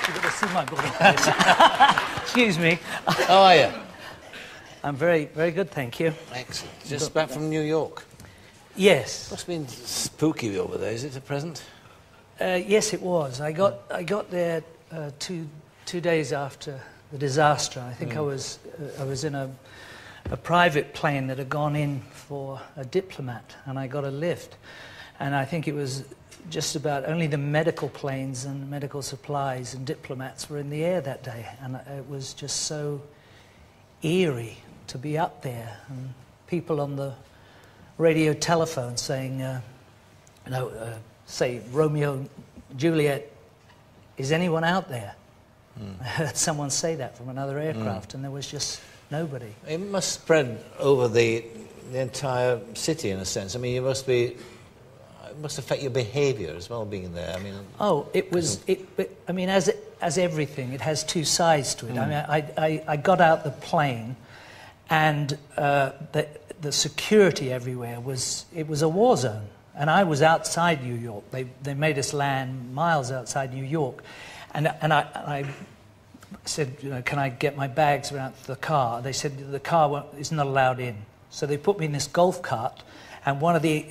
You've got to see my body. Excuse me. How are you? I'm very, very good, thank you. Excellent. Just back from New York. Yes. Must have been spooky over there, is it, at present? Yes, it was. I got there 2 days after the disaster. I think I was in a private plane that had gone in for a diplomat, and I got a lift. And I think it was just about only the medical planes and medical supplies and diplomats were in the air that day. And it was just so eerie to be up there, and people on the radio telephone saying, say, Romeo, Juliet, is anyone out there? I heard someone say that from another aircraft, and there was just nobody. It must spread over the entire city, in a sense. I mean, it must affect your behaviour as well, being there. I mean, it was. I mean, as everything, it has two sides to it. I mean, I got out the plane, and the security everywhere was a war zone, and I was outside New York. They made us land miles outside New York, and I said, can I get my bags around the car? They said the car is not allowed in, so they put me in this golf cart. And one of the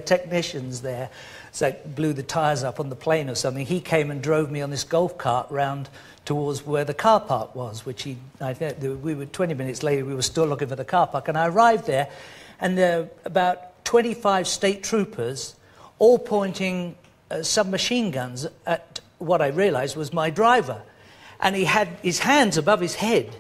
technicians there, blew the tyres up on the plane or something. He came and drove me on this golf cart round towards where the car park was, which we were 20 minutes later. We were still looking for the car park, and I arrived there, and there were about 25 state troopers, all pointing submachine guns at what I realised was my driver, and he had his hands above his head.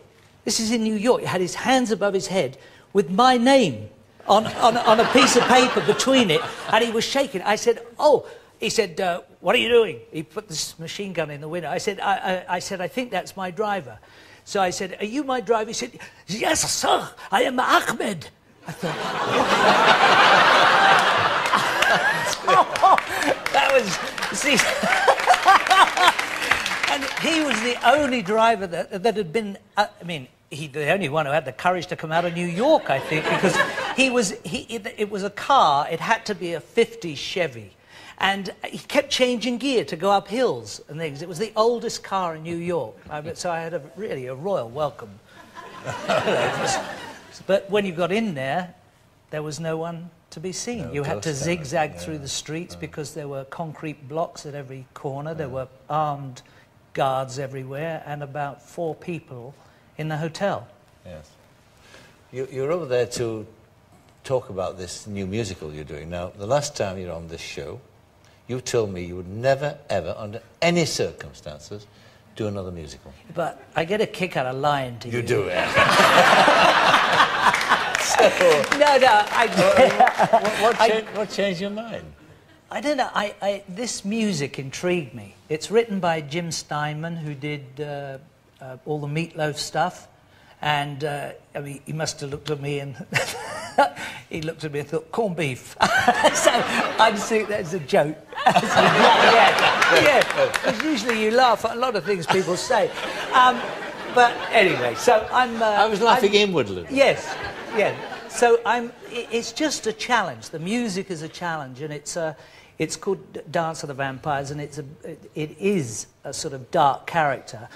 This is in New York. He had his hands above his head with my name on a piece of paper between it, and he was shaking. I said, oh, he said, what are you doing? He put this machine gun in the window. I said, I think that's my driver. So I said, are you my driver? He said, yes, sir, I am Ahmed. I thought, that was, see, and he was the only driver that had been, I mean, the only one who had the courage to come out of New York, I think, because it was a car. It had to be a 50s Chevy, and he kept changing gear to go up hills and things. It was the oldest car in New York, so I had really a royal welcome. But when you got in there was no one to be seen. No, you had to zigzag through the streets because there were concrete blocks at every corner. There were armed guards everywhere, and about 4 people in the hotel. Yes. You're over there to talk about this new musical you're doing. Now, the last time you were on this show, you told me you would never, ever, under any circumstances, do another musical. But I get a kick out of lying to you. You do, yeah. What changed your mind? I don't know. This music intrigued me. It's written by Jim Steinman, who did all the Meatloaf stuff, and I mean, he must have looked at me and he looked at me and thought, corned beef. So I just think that's a joke. Yeah. Because usually you laugh at a lot of things people say. But anyway, so I was laughing inwardly. Yes, yeah. So it's just a challenge. The music is a challenge, and it's called Dance of the Vampires, and it is a sort of dark character.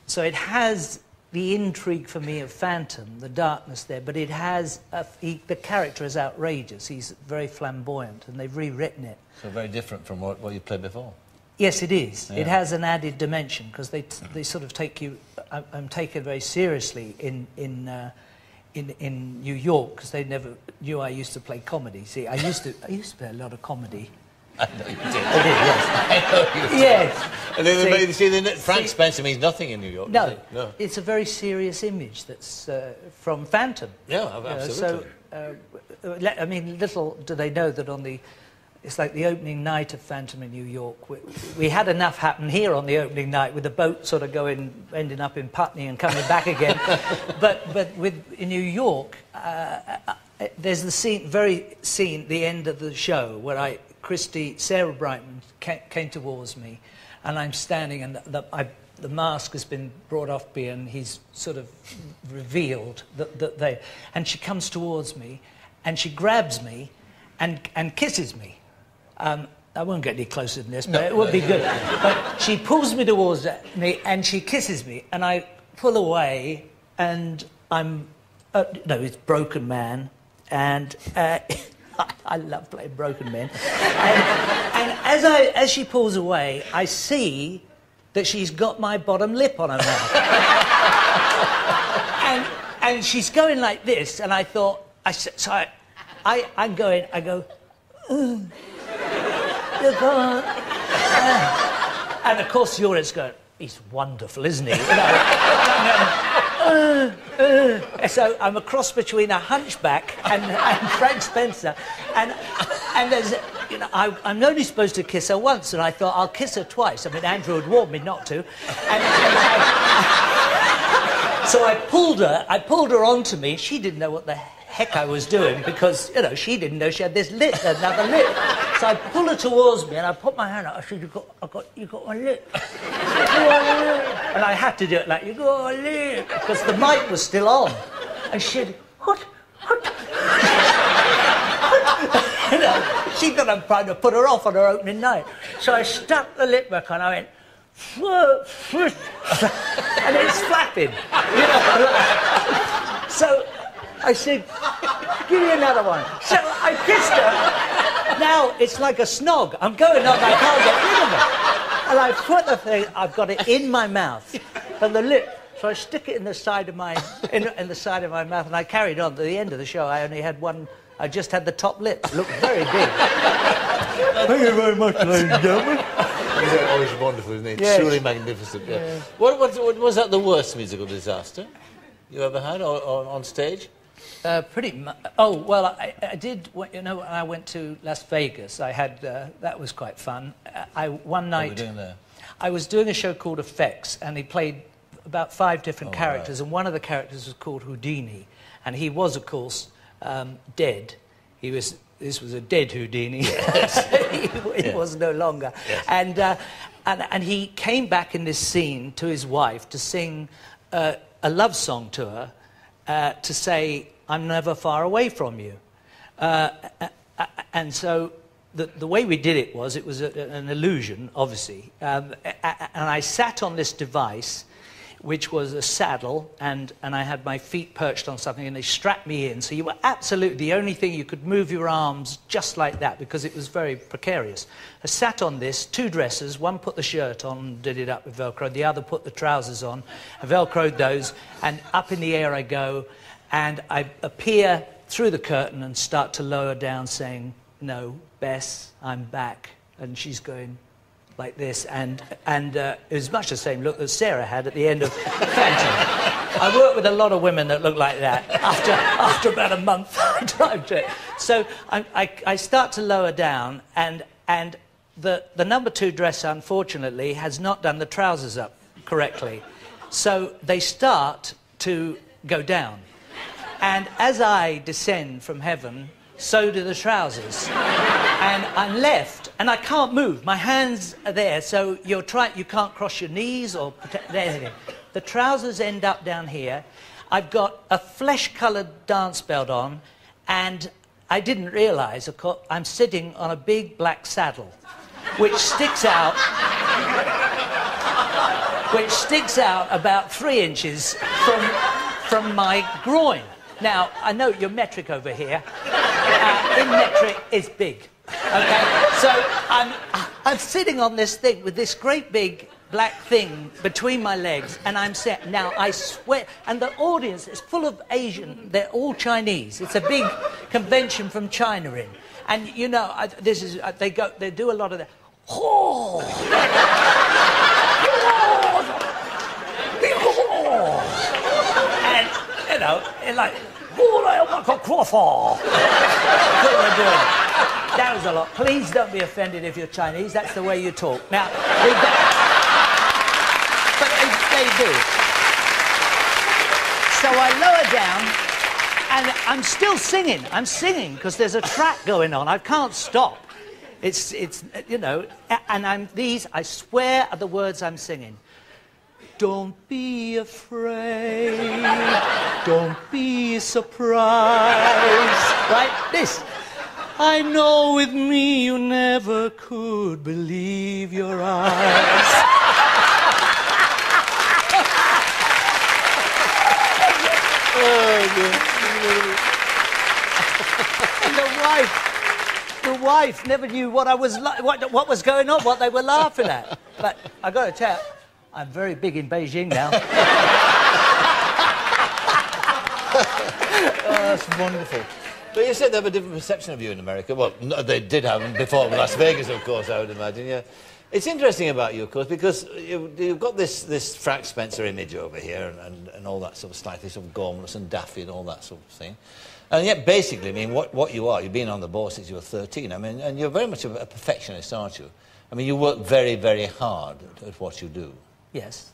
So it has the intrigue for me of Phantom, the darkness there, but it has the character is outrageous. He's very flamboyant, and they've rewritten it. So very different from what you played before. Yes, it is. Yeah. It has an added dimension because they sort of take you. I'm taken very seriously in New York because they never knew I used to play comedy. See, I used to play a lot of comedy. I know you did. I did, yes. I know you did. Yes. And then, Frank Spencer means nothing in New York. No, it's a very serious image that's from Phantom. Yeah, absolutely. I mean, little do they know that it's like the opening night of Phantom in New York. We had enough happen here on the opening night with the boat sort of ending up in Putney and coming back again. but in New York, there's the scene, the end of the show where Sarah Brightman came towards me, and I'm standing, and the mask has been brought off me, and he's sort of revealed and she comes towards me, and she grabs me and kisses me. I won't get any closer than this, but it would be good. But she pulls me towards me and she kisses me, and I pull away, and I'm, it's Broken Man, and I love playing Broken Men. And as she pulls away, I see that she's got my bottom lip on her mouth. and she's going like this, and I thought, I go, you can't. And of course the audience go, he's wonderful, isn't he? So I'm a cross between a hunchback and Frank Spencer, and there's, I'm only supposed to kiss her once, and I thought I'll kiss her twice. I mean, Andrew had warned me not to, so I pulled her onto me. She didn't know what the heck I was doing, because she didn't know she had this lip, another lip. So I pull her towards me and I put my hand out. I said, you got my lip. And I had to do it like, you got my lip, because the mic was still on. And she said, what? She thought I'm trying to put her off on her opening night. So I stuck the lip back on. I went, and it's flapping. So I said, give me another one. So I kissed her. Now it's like a snog. I'm going on, I can't get rid of it. And I put the thing, I've got it in my mouth, and the lip. So I stick it in the side of my, in the side of my mouth, and I carried on to the end of the show. I only had one. I just had the top lip. It looked very big. Thank you very much, ladies and gentlemen. It's always wonderful, isn't it? Yes. Truly magnificent. Yeah. Yeah. What was that the worst musical disaster you ever had on stage? Pretty much. Oh, well, I did, when I went to Las Vegas, I had, that was quite fun. One night, what were you doing there? I was doing a show called Effects, and he played about 5 different characters, and one of the characters was called Houdini, and he was, of course, dead. This was a dead Houdini. Yes. He was no longer. Yes. And he came back in this scene to his wife to sing a love song to her, to say, I'm never far away from you. And so the way we did it was an illusion, obviously. And I sat on this device, which was a saddle, and I had my feet perched on something, and they strapped me in. So you were absolutely the only thing, you could move your arms just like that, because it was very precarious. I sat on this, 2 dressers, one put the shirt on, did it up with Velcro, the other put the trousers on, I Velcroed those, and up in the air I go, and I appear through the curtain and start to lower down, saying, no, Bess, I'm back. And she's going like this, and it was much the same look that Sarah had at the end of Phantom. I worked with a lot of women that looked like that after about a month I tried to. So I start to lower down, and the number 2 dresser, unfortunately, has not done the trousers up correctly. So they start to go down. And as I descend from heaven, so do the trousers. And I'm left, and I can't move. My hands are there, so you can't cross your knees or anything. The trousers end up down here. I've got a flesh-coloured dance belt on, and I didn't realise, of course, I'm sitting on a big black saddle, which sticks out about 3 inches from my groin. Now, I know you're metric over here. In metric is big. Okay? So I'm sitting on this thing with this great big black thing between my legs, and I'm set. Now, I swear, and the audience is full of Asian, they're all Chinese. It's a big convention from China in. And, they do a lot of that. Oh! And, like, that was a lot. Please don't be offended if you're Chinese. That's the way you talk. Now, but they do. So I lower down, and I'm still singing. I'm singing because there's a track going on. I can't stop. It's and I swear are the words I'm singing. Don't be afraid, don't be surprised. Right? This. I know with me you never could believe your eyes. And the wife never knew what I was what was going on, what they were laughing at. But I got to tell you, I'm very big in Beijing now. Oh, that's wonderful. But you said they have a different perception of you in America. Well, no, they did have them before Las Vegas, of course, I would imagine, yeah. It's interesting about you, of course, because you've got this Frank Spencer image over here and all that sort of slightly sort of gormless and daffy and all that sort of thing. And yet, basically, I mean, what you are, you've been on the board since you were 13, I mean, and you're very much a perfectionist, aren't you? I mean, you work very, very hard at what you do. Yes.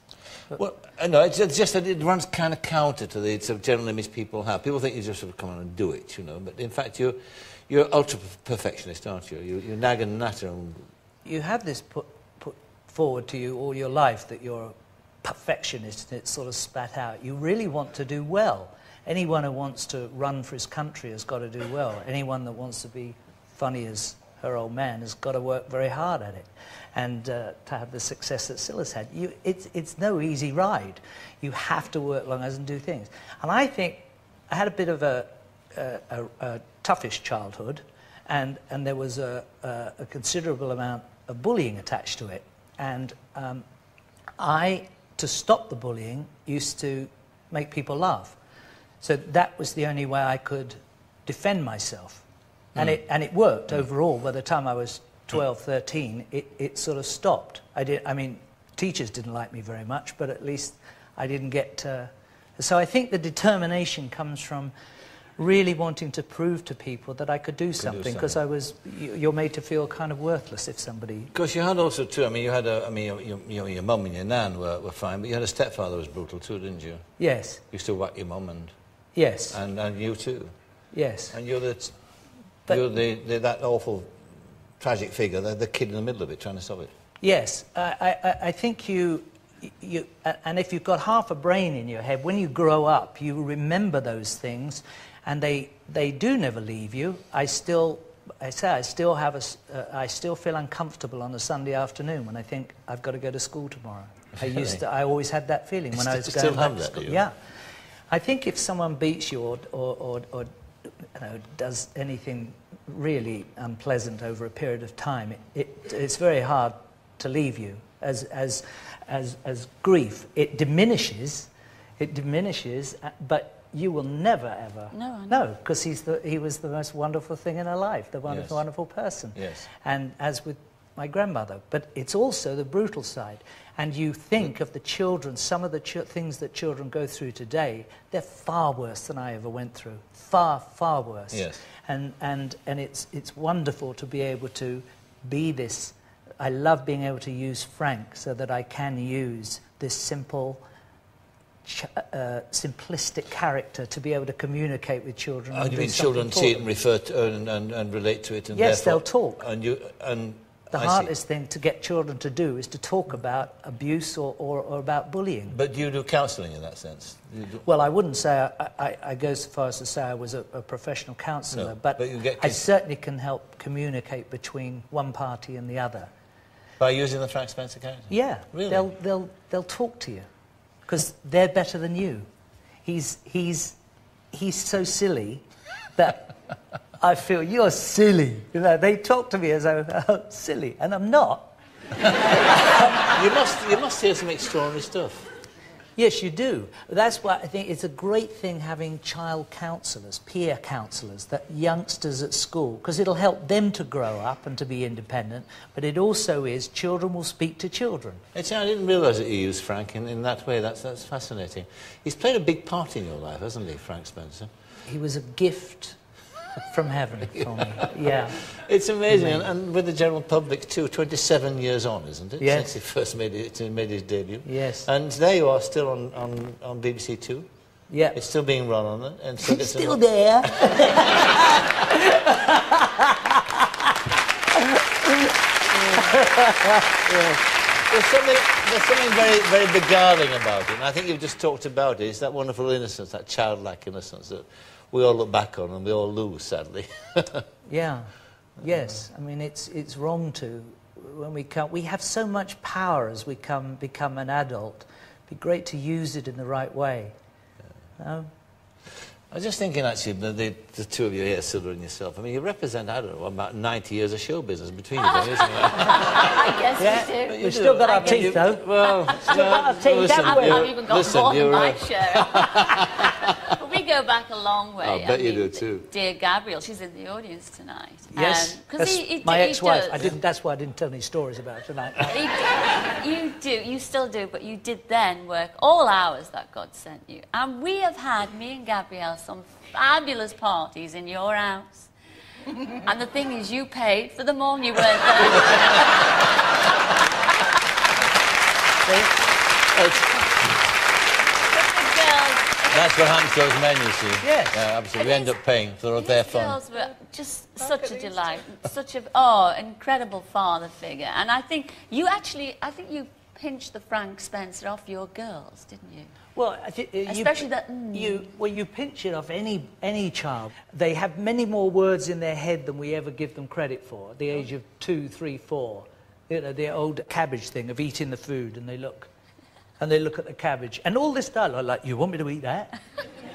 Well, no, it's just that it runs kind of counter to the sort of general image people have. People think you just sort of come on and do it, you know, but in fact you're ultra-perfectionist, aren't you? You nag and natter and... You have this put forward to you all your life that you're a perfectionist, and it's sort of spat out. You really want to do well. Anyone who wants to run for his country has got to do well. Anyone that wants to be funny as her old man has got to work very hard at it. And to have the success that Scylla's had, it's no easy ride. You have to work long hours and do things. And I think I had a bit of a toughish childhood, and there was a considerable amount of bullying attached to it. And to stop the bullying, used to make people laugh. So that was the only way I could defend myself. And it worked overall. By the time I was 12, 13, it sort of stopped. I mean, teachers didn't like me very much, but at least I didn't get... So I think the determination comes from really wanting to prove to people that I could do something, because you're made to feel kind of worthless if somebody... Of course, you had also, too, I mean, you had your mum and your nan were fine, but you had a stepfather who was brutal, too, didn't you? Yes. You used to whack your mum and... Yes. And you, too. Yes. And you're that awful, tragic figure, the kid in the middle of it, trying to stop it. Yes. I think and if you've got half a brain in your head, when you grow up, you remember those things, and they do never leave you. I still feel uncomfortable on a Sunday afternoon when I think I've got to go to school tomorrow. I always had that feeling when I was going back to school. Yeah. I think if someone beats you or you know, does anything really unpleasant over a period of time, it's very hard to leave you. As grief, it diminishes, but you will never ever. No, because he was the most wonderful thing in her life, the wonderful person. Yes. And as with my grandmother, but it's also the brutal side. And you think of the children, some of the things that children go through today, they're far worse than I ever went through. Far, far worse. Yes. And it's wonderful to be able to be this. I love being able to use Frank so that I can use this simple, simplistic character to be able to communicate with children. Oh, you mean children see it and refer to and relate to it? And yes, they'll talk. The I hardest see. thing to get children to do is to talk about abuse or about bullying. But you do counselling in that sense? Well, I wouldn't say I go so far as to say I was a professional counsellor, no, but you get I certainly can help communicate between one party and the other. By using the Frank Spencer character? Yeah, really? They'll talk to you because they're better than you. He's so silly that I feel you're silly. You know, they talk to me as though silly, and I'm not. You must hear some extraordinary stuff. Yes, you do. That's why I think it's a great thing having child counsellors, peer counsellors, that youngsters at school, because it'll help them to grow up and to be independent, but it also is children will speak to children. I didn't realise that you used Frank in that way. That's fascinating. He's played a big part in your life, hasn't he, Frank Spencer? He was a gift from heaven for me, yeah. It's amazing, and with the general public too, 27 years on, isn't it? Yes. Since he first made his debut. Yes. And there you are, still on BBC Two. Yeah. It's still being run on it. And so it's still there. There's something very, very beguiling about it, and I think you've just talked about it. It's that wonderful innocence, that childlike innocence that we all look back on and we all lose, sadly. Yeah, yes. I mean, it's wrong to, when we have so much power as we become an adult. It'd be great to use it in the right way. No? I was just thinking, actually, the two of you here, Sylvia and yourself, I mean, you represent, I don't know, about 90 years of show business between you, don't you? I guess we do. We've still got our teeth, though. Well, still got our teeth, haven't we? I've even got more than my share. But we go back a long way. I bet you do, too. Dear Gabriel, she's in the audience tonight. Yes, that's my ex-wife. That's why I didn't tell any stories about it tonight. You still do, but you did then work all hours that God sent you. And we have had, me and Gabrielle, some fabulous parties in your house. And the thing is, you paid for them all, you weren't there. That's what happens to those men, you see. Yes. Yeah, absolutely. We end up paying for their fun. Girls were just such a delight, such a incredible father figure. And I think you pinched the Frank Spencer off your girls, didn't you? Well, especially you pinch it off any child. They have many more words in their head than we ever give them credit for. At the age of 2, 3, 4, you know, the old cabbage thing of eating the food, and they look at the cabbage, and all this dialogue, like, you want me to eat that?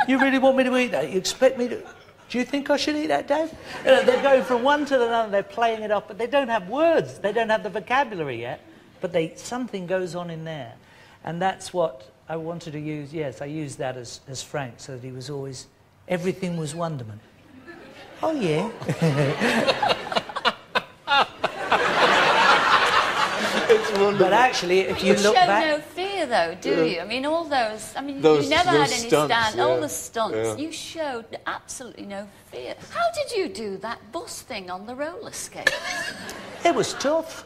You really want me to eat that? You expect me to? Do you think I should eat that, Dad? You know, they're going from one to the other, they're playing it off, but they don't have words, they don't have the vocabulary yet, but something goes on in there, and that's what I wanted to use. Yes, I used that as Frank, so that he was always, everything was wonderment. Oh, yeah. But actually, if you look back... You show no fear, though, do you? I mean, all those... I mean, you never had any stunts, all the stunts. You showed absolutely no fear. How did you do that bus thing on the roller skates? It was tough.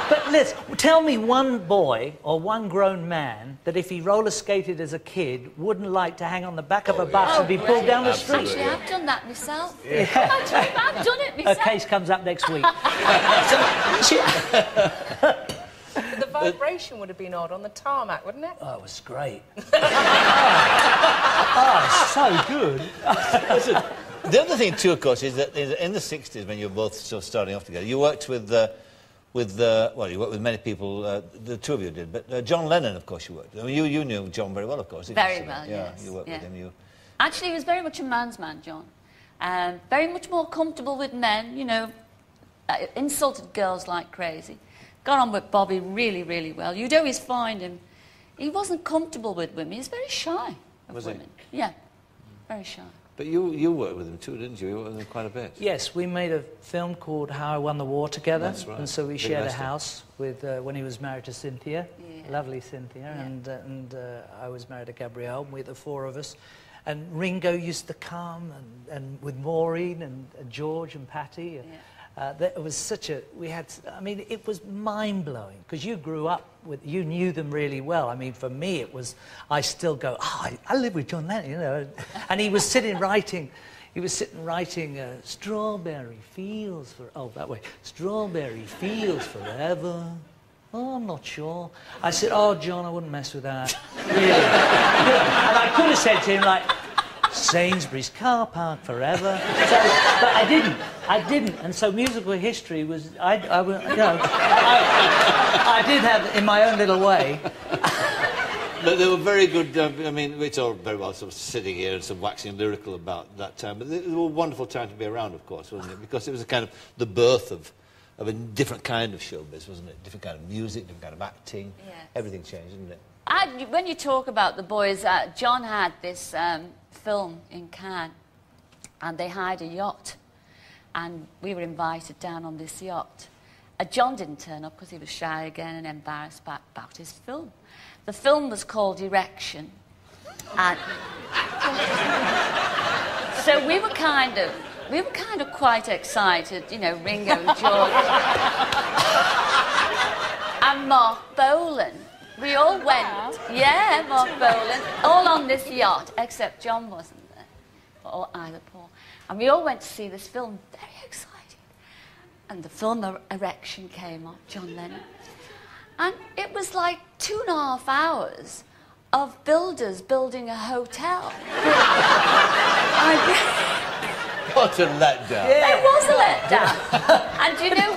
But listen, tell me one boy or one grown man that if he roller skated as a kid wouldn't like to hang on the back of a bus and be pulled down the street. Actually, I've done that myself. Yeah. I've done it myself. A case comes up next week. The vibration would have been odd on the tarmac, wouldn't it? Oh, it was great. So good. Listen, the other thing, too, of course, is that in the 60s, when you were both still starting off together, you worked with you worked with many people, the two of you did, but John Lennon, of course, you worked with. I mean, you knew John very well, of course, didn't you? Very well, yeah, yes. You worked with him. Actually, he was very much a man's man, John. Very much more comfortable with men, you know, insulted girls like crazy. Got on with Bobby really, really well. You'd always find him. He wasn't comfortable with women. He was very shy of women. Yeah, very shy. But you worked with him too, didn't you? You worked with him quite a bit. Yes, we made a film called How I Won the War together. That's right. And so we shared a house with when he was married to Cynthia, lovely Cynthia, and I was married to Gabrielle, with the four of us. And Ringo used to come, and with Maureen and George and Patty. It was such a... I mean, it was mind-blowing, because you grew up with... You knew them really well. I mean, for me, it was... I still go, I live with John Lennon, you know. And he was sitting writing... Strawberry Fields for... Oh, that way. Strawberry Fields forever. Oh, I'm not sure. I said, oh, John, I wouldn't mess with that. Really. And I could have said to him, like... Sainsbury's car park forever. But I didn't. And so musical history was, I did have, in my own little way. But they were very good, I mean, it's all very well sort of sitting here and sort of waxing lyrical about that time, but it was a wonderful time to be around, of course, wasn't it? Because it was a kind of the birth of a different kind of showbiz, wasn't it? Different kind of music, different kind of acting. Yes. Everything changed, didn't it? When you talk about the boys, John had this film in Cannes, and they hired a yacht, and we were invited down on this yacht. John didn't turn up because he was shy again and embarrassed about his film. The film was called Erection, and so we were kind of quite excited, you know, Ringo, George, and Mark Bolan. We all went, Mark Bolan, all on this yacht, except John wasn't there, or either Paul. And we all went to see this film, very exciting. and the film Erection came on, John Lennon. And it was like 2.5 hours of builders building a hotel. What a letdown. Yeah. It was a letdown. And you know,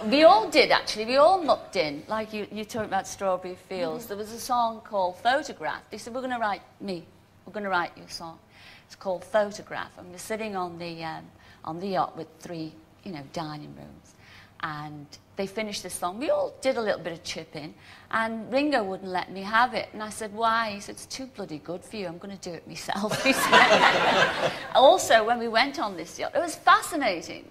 we all did, actually. We all mucked in. Like you talked about Strawberry Fields. There was a song called Photograph. They said, we're going to write you a song. It's called Photograph. And we're sitting on the yacht with 3, you know, dining rooms. And they finished the song. We all did a little bit of chipping, and Ringo wouldn't let me have it. And I said, why? He said, it's too bloody good for you. I'm going to do it myself. He said. Also, when we went on this yacht, it was fascinating.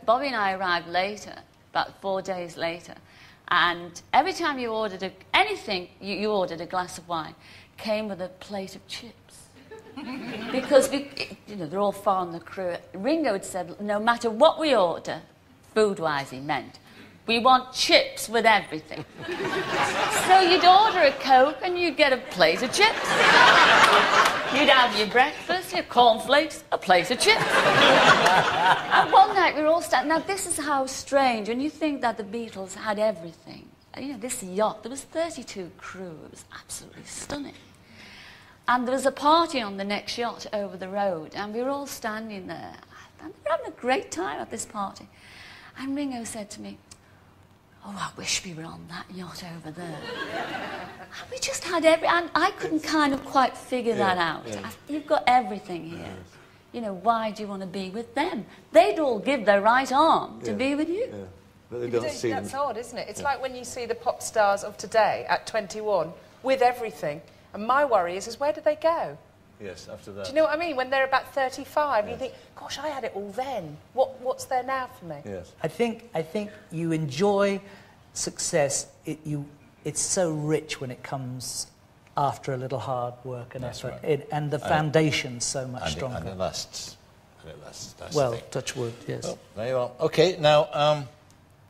Bobby and I arrived later, about 4 days later, and every time you ordered anything, you ordered a glass of wine, came with a plate of chips. Because, you know, they're all far on the crew. Ringo had said, no matter what we order, food-wise, he meant, we want chips with everything. So you'd order a Coke and you'd get a plate of chips. You'd have your breakfast, your cornflakes, a plate of chips. And one night we were all standing. Now, this is how strange, when you think that the Beatles had everything. You know, this yacht, there was 32 crew. It was absolutely stunning. And there was a party on the next yacht over the road, and we were all standing there. And we were having a great time at this party. And Ringo said to me, oh, I wish we were on that yacht over there. And we just had and I couldn't kind of quite figure that out. Yeah. You've got everything here. Yes. You know, why do you want to be with them? They'd all give their right arm to be with you. Yeah. But they don't see That's them. odd, isn't it? It's like when you see the pop stars of today at 21 with everything. And my worry is where do they go? Yes, after that. Do you know what I mean? When they're about 35, you think, gosh, I had it all then. What's there now for me? Yes. I think you enjoy success. It's so rich when it comes after a little hard work and effort. Right. And the foundation's so much stronger. And it lasts. That's well, the thing. touch wood, yes. Well, there you are. OK, now,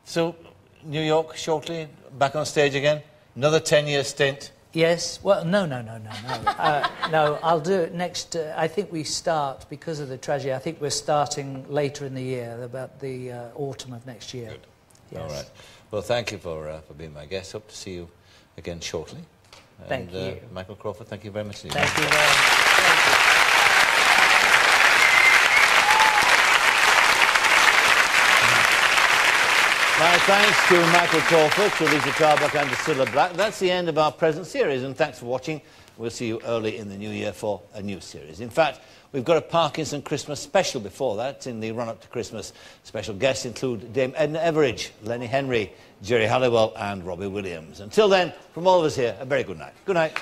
so New York shortly, back on stage again. Another 10-year stint. Yes. Well, no. No, I'll do it next. I think we start, because of the tragedy, I think we're starting later in the year, about the autumn of next year. Good. Yes. All right. Well, thank you for being my guest. Hope to see you again shortly. Thank you. Michael Crawford, thank you very much. Thank you very much. Thank you. My thanks to Michael Crawford, to Lisa Tarbuck and to Cilla Black. That's the end of our present series, and thanks for watching. We'll see you early in the new year for a new series. In fact, we've got a Parkinson Christmas special before that, in the run-up to Christmas. Special guests include Dame Edna Everage, Lenny Henry, Jerry Halliwell and Robbie Williams. Until then, from all of us here, a very good night. Good night.